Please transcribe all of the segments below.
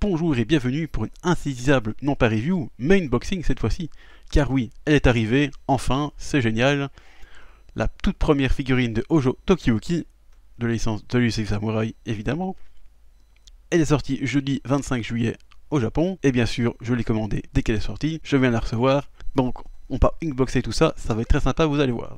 Bonjour et bienvenue pour une insaisissable, non pas review, mais unboxing cette fois-ci. Car oui, elle est arrivée, enfin, c'est génial. La toute première figurine de Hojo Tokiyuki, de la licence de l'USF Samurai évidemment. Elle est sortie jeudi 25 juillet au Japon, et bien sûr, je l'ai commandée dès qu'elle est sortie, je viens de la recevoir. Donc, on va unboxer tout ça, ça va être très sympa, vous allez voir.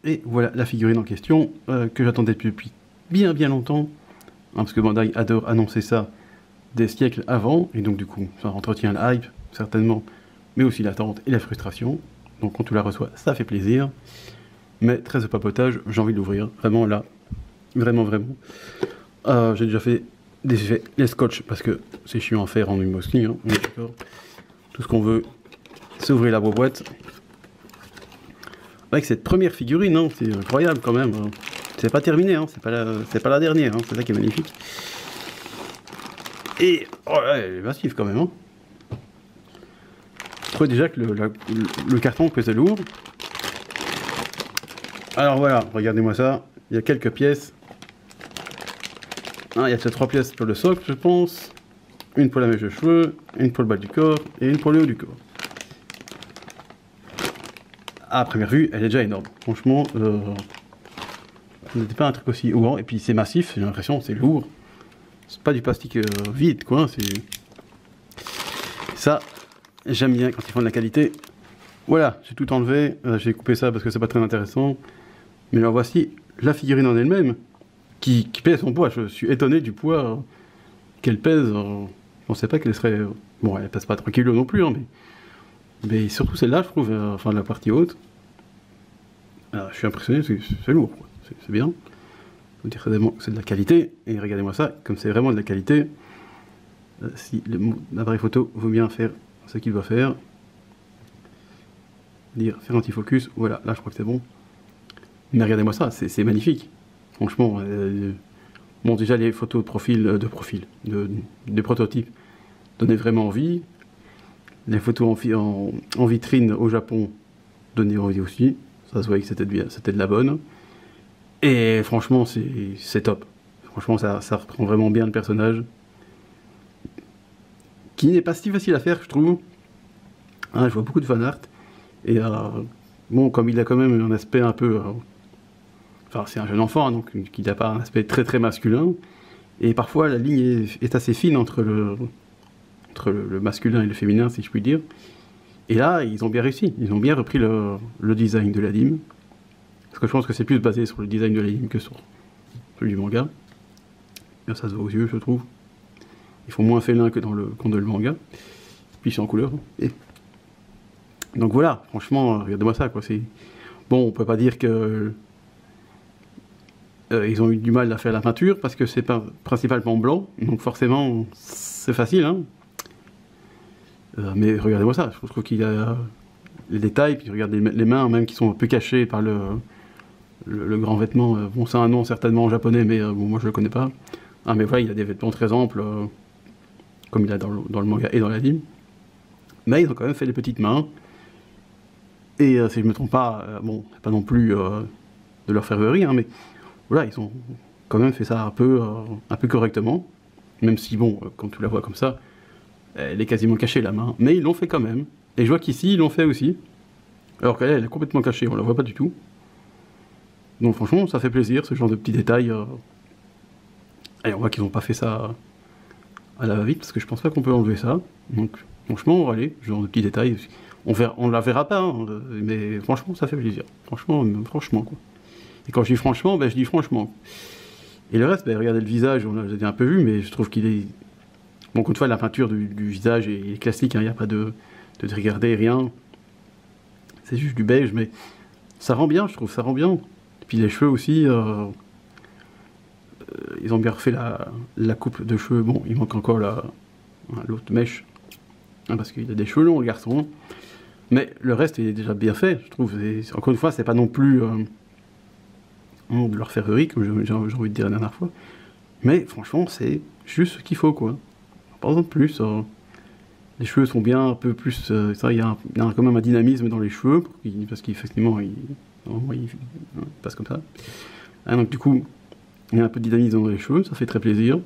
Et voilà la figurine en question, que j'attendais depuis bien longtemps, parce que Bandai adore annoncer ça des siècles avant, et donc du coup ça entretient la hype, certainement, mais aussi l'attente et la frustration. Donc quand tu la reçois, ça fait plaisir, mais très de papotage, j'ai envie de l'ouvrir, vraiment là, vraiment. J'ai déjà fait des effets, les scotch, parce que c'est chiant à faire en unboxing, hein, on est d'accord. Tout ce qu'on veut, c'est ouvrir la boîte. Avec cette première figurine, hein, c'est incroyable quand même. Hein. C'est pas terminé, hein, c'est pas la dernière, hein, c'est ça qui est magnifique. Et oh là, elle est massive quand même. Hein. Je trouve déjà que le carton pesait lourd. Alors voilà, regardez-moi ça. Il y a quelques pièces. Il y a ces 3 pièces pour le socle, je pense. Une pour la mèche de cheveux, une pour le bas du corps et une pour le haut du corps. À première vue, elle est déjà énorme. Franchement, ce n'était pas un truc aussi grand. Et puis c'est massif, j'ai l'impression, c'est lourd. C'est pas du plastique vide, quoi. Ça, j'aime bien quand ils font de la qualité. Voilà, j'ai tout enlevé. J'ai coupé ça parce que c'est pas très intéressant. Mais alors voici la figurine en elle-même, qui pèse son poids. Je suis étonné du poids qu'elle pèse. Je pensais pas qu'elle serait... Bon, elle pèse pas 3 kg non plus, hein, mais surtout celle-là, je trouve, enfin la partie haute. Alors, je suis impressionné, c'est lourd, c'est bien. Je veux dire que c'est de la qualité, et regardez-moi ça, comme c'est vraiment de la qualité, si l'appareil photo veut bien faire ce qu'il doit faire, dire faire anti-focus, voilà, là je crois que c'est bon. Mais regardez-moi ça, c'est magnifique. Franchement, bon déjà les photos de prototypes donnaient vraiment envie. Les photos en vitrine au Japon donnaient envie aussi. Ça se voyait que c'était de la bonne. Et franchement, c'est top. Franchement, ça reprend vraiment bien le personnage. Qui n'est pas si facile à faire, je trouve. Hein, je vois beaucoup de fanart. Et bon, comme il a quand même un aspect un peu... enfin, c'est un jeune enfant, hein, donc il n'a pas un aspect très masculin. Et parfois, la ligne est assez fine entre le masculin et le féminin, si je puis dire. Et là, ils ont bien réussi. Ils ont bien repris le design de l'anime. Parce que je pense que c'est plus basé sur le design de l'anime que sur celui du manga. Là, ça se voit aux yeux, je trouve. Ils font moins félin que dans le manga. Puis c'est en couleur. Et... donc voilà, franchement, regardez-moi ça, quoi. Bon, on peut pas dire que... ils ont eu du mal à faire la peinture, parce que c'est principalement blanc. Donc forcément, c'est facile, hein. Mais regardez-moi ça, je trouve qu'il y a les détails, puis regardez les mains même qui sont un peu cachées par le grand vêtement. Bon, c'est un nom certainement en japonais, mais bon, moi je le connais pas. Ah, mais voilà, il a des vêtements très amples, comme il a dans le manga et dans l'anime. Mais ils ont quand même fait les petites mains. Et si je me trompe pas, bon, c'est pas non plus de leur ferverie, hein, mais voilà, ils ont quand même fait ça un peu correctement. Même si, bon, quand tu la vois comme ça, elle est quasiment cachée la main, mais ils l'ont fait quand même. Et je vois qu'ici, ils l'ont fait aussi. Alors qu'elle, elle est complètement cachée, on la voit pas du tout. Donc franchement, ça fait plaisir, ce genre de petits détails. Et on voit qu'ils n'ont pas fait ça à la va-vite, parce que je pense pas qu'on peut enlever ça. Donc franchement, allez, ce genre de petits détails. On la verra pas, hein, mais franchement, ça fait plaisir. Franchement, quoi. Et quand je dis franchement, ben je dis franchement. Et le reste, ben regardez le visage, on l'a un peu vu, mais je trouve qu'il est... Bon, encore une fois, la peinture du visage est classique, il n'y a pas de trigardé, rien. C'est juste du beige, mais ça rend bien, je trouve, ça rend bien. Et puis les cheveux aussi, ils ont bien refait la coupe de cheveux. Bon, il manque encore l'autre mèche, hein, parce qu'il a des cheveux longs, le garçon. Mais le reste est déjà bien fait, je trouve. Et, encore une fois, c'est pas non plus de leur ferrerie, comme j'ai envie de dire la dernière fois. Mais franchement, c'est juste ce qu'il faut, quoi. Pas besoin de plus. Les cheveux sont bien un peu plus... ça, il y a quand même un dynamisme dans les cheveux, parce qu'effectivement, il passe comme ça. Ah, donc du coup, il y a un peu de dynamisme dans les cheveux, ça fait très plaisir.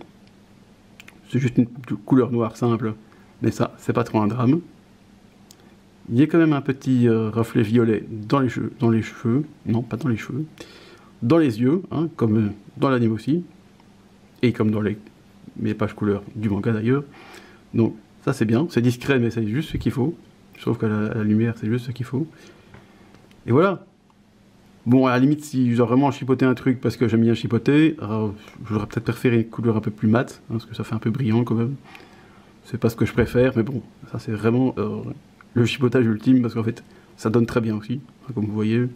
C'est juste une couleur noire simple, mais ça, c'est pas trop un drame. Il y a quand même un petit reflet violet dans les cheveux, non, pas dans les cheveux, dans les yeux, hein, comme dans l'anime aussi, et comme dans les pages couleurs du manga d'ailleurs. Donc ça c'est bien, c'est discret mais c'est juste ce qu'il faut. Je trouve qu'à la lumière c'est juste ce qu'il faut. Et voilà. Bon, à la limite, si j'aurais vraiment chipoté un truc parce que j'aime bien chipoter, j'aurais peut-être préféré une couleur un peu plus mate, hein, parce que ça fait un peu brillant quand même. C'est pas ce que je préfère, mais bon, ça c'est vraiment le chipotage ultime, parce qu'en fait, ça donne très bien aussi, hein, comme vous voyez.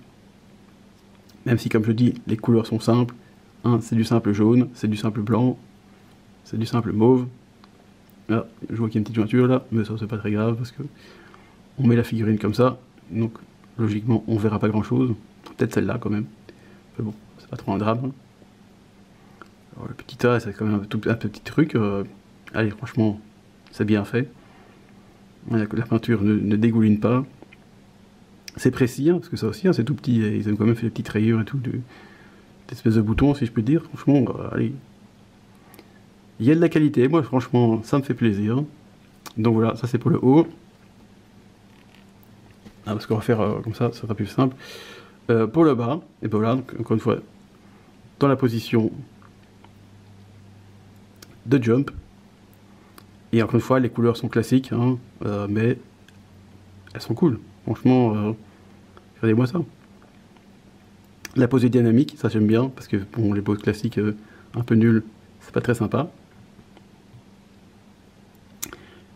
Même si, comme je dis, les couleurs sont simples. Hein, c'est du simple jaune, c'est du simple blanc, c'est du simple mauve. Là, je vois qu'il y a une petite jointure là, mais ça c'est pas très grave, parce que on met la figurine comme ça, donc logiquement on verra pas grand chose. Peut-être celle-là quand même. Mais bon, c'est pas trop un drame. Hein. Alors, le petit A, c'est quand même un petit truc. Allez, franchement, c'est bien fait. La peinture ne dégouline pas. C'est précis, hein, parce que ça aussi, hein, c'est tout petit. Et ils ont quand même fait des petites rayures et tout, des espèces de boutons, si je peux dire. Franchement, allez. Il y a de la qualité. Moi, franchement, ça me fait plaisir. Donc voilà, ça c'est pour le haut. Ah, parce qu'on va faire comme ça sera plus simple. Pour le bas, et ben voilà, donc, encore une fois, dans la position de jump. Et encore une fois, les couleurs sont classiques, hein, mais elles sont cool. Franchement, regardez-moi ça. La pose est dynamique, ça j'aime bien, parce que bon, les poses classiques un peu nulles, c'est pas très sympa.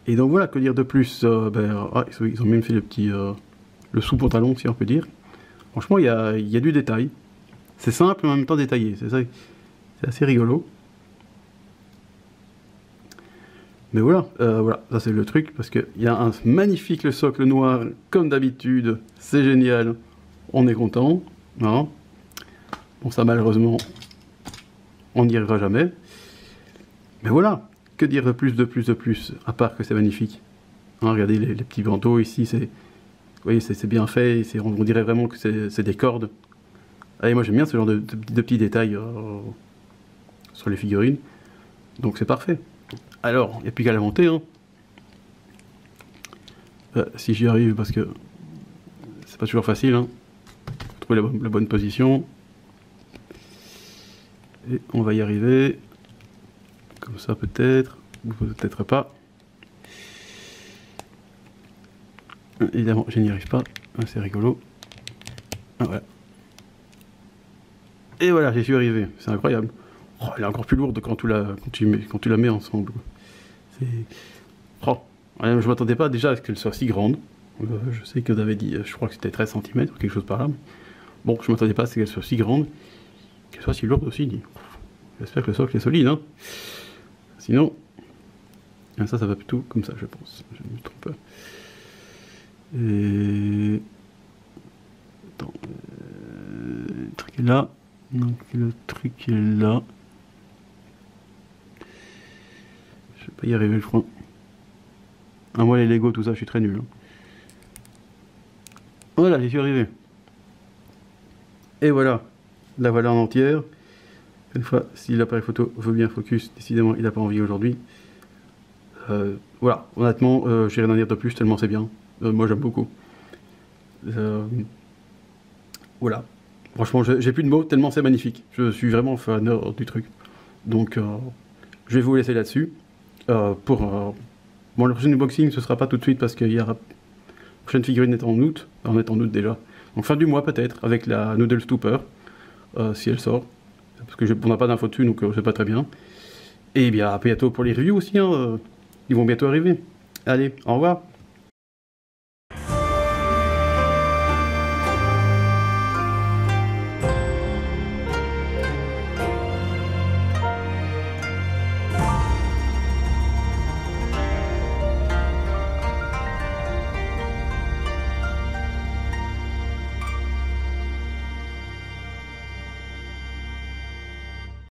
Et donc voilà, que dire de plus ils ont même fait le sous-pantalon, si on peut dire. Franchement, il y a du détail. C'est simple, mais en même temps détaillé. C'est assez rigolo. Mais voilà, ça c'est le truc, parce qu'il y a un magnifique socle noir, comme d'habitude. C'est génial. On est content. Hein. Bon, ça malheureusement, on n'y arrivera jamais. Mais voilà, que dire de plus, à part que c'est magnifique. Hein, regardez les petits bandeaux ici, vous voyez, c'est bien fait, on dirait vraiment que c'est des cordes. Allez, moi j'aime bien ce genre de petits détails sur les figurines. Donc c'est parfait. Alors, il n'y a plus qu'à la monter. Hein. Si j'y arrive, parce que c'est pas toujours facile. Hein. Trouver la bonne position. Et on va y arriver. Comme ça peut-être, ou peut-être pas. Évidemment, je n'y arrive pas. C'est rigolo. Ah, voilà. Et voilà, j'y suis arrivé. C'est incroyable. Oh, elle est encore plus lourde quand tu la mets ensemble. Oh, je m'attendais pas déjà à ce qu'elle soit si grande. Je sais que vous avez dit, je crois que c'était 13 cm, quelque chose par là. Bon, je m'attendais pas à ce qu'elle soit si grande, qu'elle soit si lourde aussi. J'espère que le socle est solide. Hein. Sinon, ça va plutôt comme ça, je pense. Je ne me trompe pas. Et... Attends, le truc est là. Donc le truc est là. Je vais pas y arriver, je crois. Ah, moi les Lego, tout ça, je suis très nul. Hein. Voilà, j'y suis arrivé. Et voilà, la voilà en entière. Une fois, si l'appareil photo veut bien focus, décidément, il n'a pas envie aujourd'hui. Voilà, honnêtement, j'ai rien à dire de plus, tellement c'est bien. Moi, j'aime beaucoup. Voilà. Franchement, j'ai plus de mots, tellement c'est magnifique. Je suis vraiment fan du truc. Donc, je vais vous laisser là-dessus. Bon, le prochain unboxing, ce sera pas tout de suite parce qu'il y aura... La prochaine figurine est en août. On est en août déjà. Donc, fin du mois peut-être, avec la Noodle Stooper, si elle sort. Parce que on n'a pas d'infos dessus, donc je sais pas très bien. Et bien, à bientôt pour les reviews aussi. Hein, ils vont bientôt arriver. Allez, au revoir.